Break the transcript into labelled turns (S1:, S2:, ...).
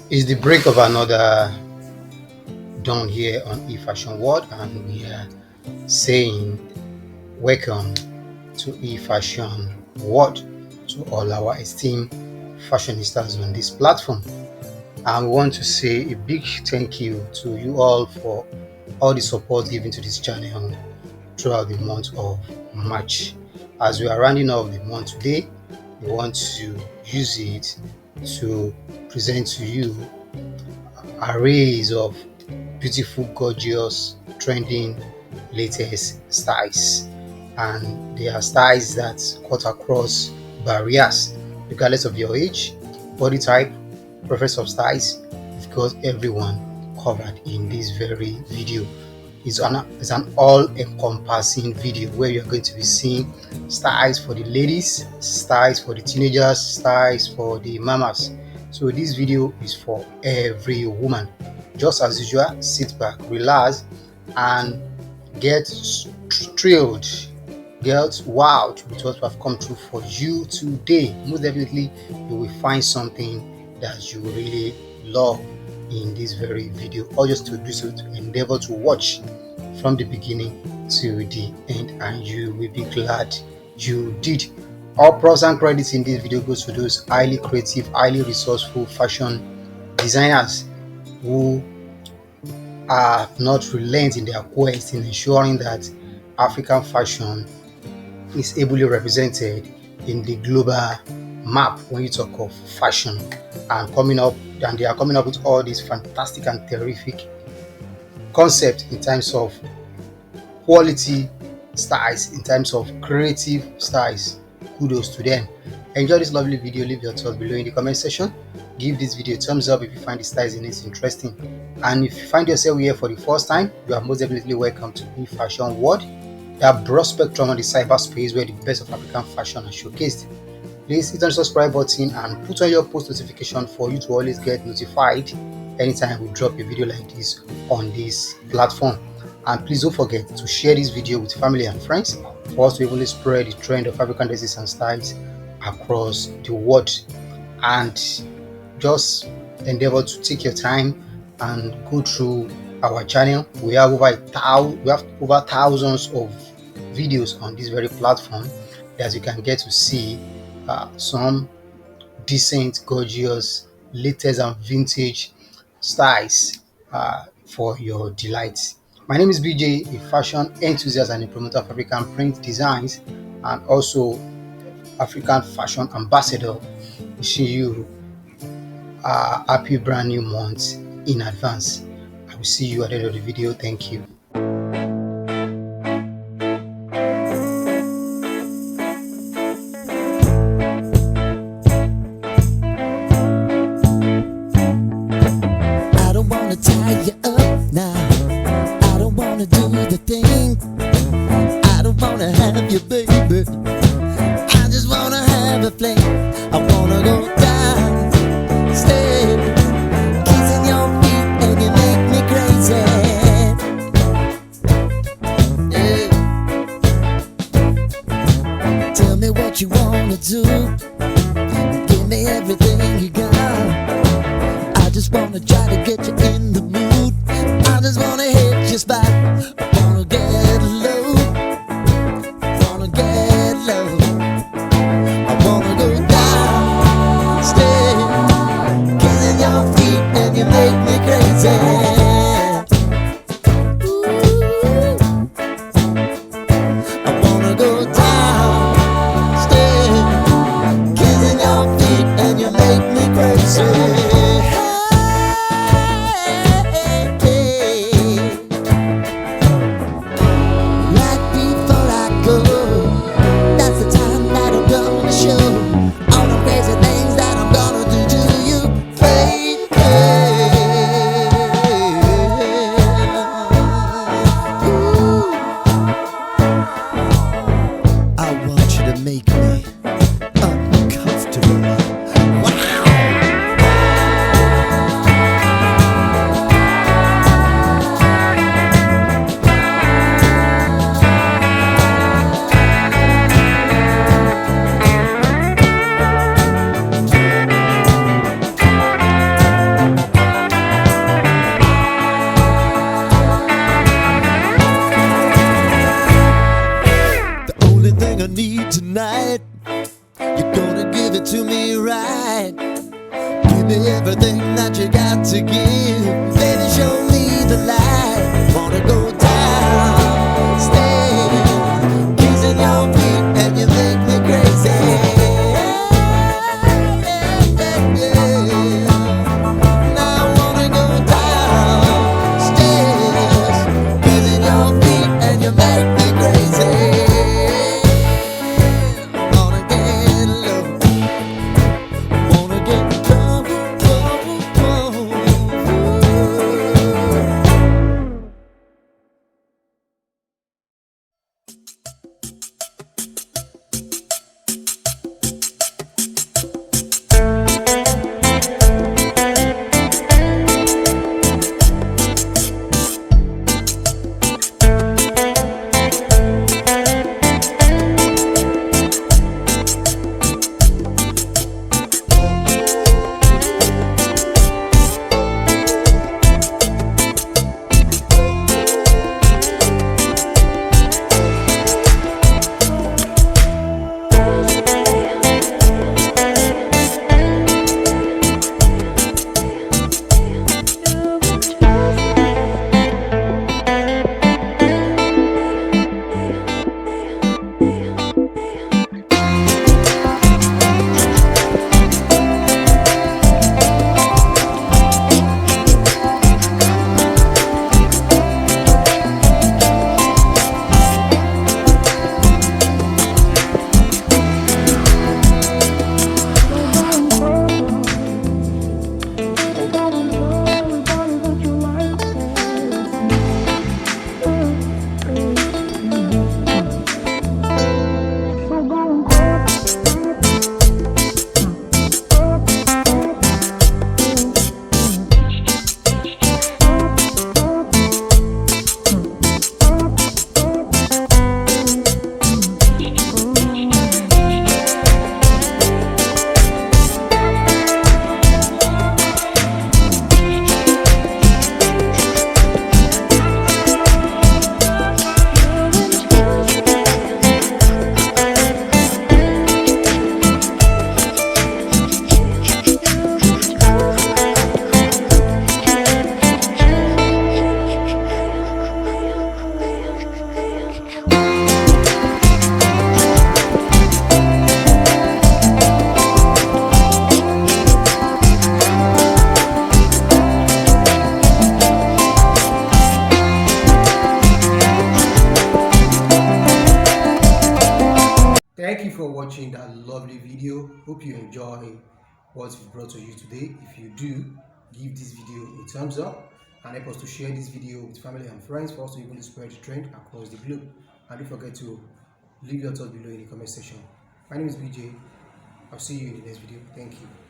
S1: It's the break of another dawn here on eFashion World, and we are saying welcome to eFashion World to all our esteemed fashionistas on this platform. And we want to say a big thank you to you all for all the support given to this channel throughout the month of March. As we are rounding off the month today, we want to use it to present to you arrays of beautiful, gorgeous, trending, latest styles. And they are styles that cut across barriers, regardless of your age, body type, preference of styles. We've got everyone covered in this very video. It's an all-encompassing video where you're going to be seeing styles for the ladies, styles for the teenagers, styles for the mamas. So this video is for every woman. Just as usual, sit back, relax, and get thrilled, get wowed with what we have come through for you today. Most definitely, you will find something that you really love in this very video. All just to do so, to endeavor to watch from the beginning to the end, and you will be glad you did. All props and credits in this video goes to those highly creative, highly resourceful fashion designers who are not relent in their quest in ensuring that African fashion is ably represented in the global map when you talk of fashion, and they are coming up with all these fantastic and terrific concepts in terms of quality styles, in terms of creative styles. Kudos to them. Enjoy this lovely video. Leave your thoughts below in the comment section. Give this video a thumbs up if you find the styles in it interesting, and if you find yourself here for the first time, you are most definitely welcome to eFashion World, that broad spectrum on the cyberspace where the best of African fashion is showcased. Please hit on the subscribe button and put on your post notification for you to always get notified anytime we drop a video like this on this platform. And please don't forget to share this video with family and friends for us to even spread the trend of African dresses and styles across the world. And just endeavor to take your time and go through our channel. We have over thousands of videos on this very platform that you can get to see some decent, gorgeous, latest and vintage styles for your delight. My name is BJ, a fashion enthusiast and a promoter of African print designs, and also African fashion ambassador. Wishing you a happy brand new month in advance. I will see you at the end of the video. Thank you.
S2: I don't wanna tie you up now. I don't wanna do the thing. I don't wanna have you, baby. I just wanna have a fling. I wanna go down, stay, kissing your feet, and you make me crazy. Yeah. Tell me what you wanna do. Give me everything you got. I just wanna try to get you in the mood. I just wanna hit your spot. I wanna get low. Wanna get low. I wanna go down, stay, kissing your feet, and you make me crazy. Ooh. I wanna go down, stay, kissing your feet, and you make me crazy. Hey. Give me everything that you got to give. Baby, show me the light. Wanna go downstairs, kissing your feet, and you make me crazy. Now I wanna go downstairs, kissing your feet, and you make me crazy. Wanna get low, wanna get trouble.
S1: Thank you for watching that lovely video. Hope you enjoy what we brought to you today. If you do, give this video a thumbs up and help us to share this video with family and friends for us to even spread the trend across the globe. And don't forget to leave your thoughts below in the comment section. My name is BJ. I'll see you in the next video. Thank you.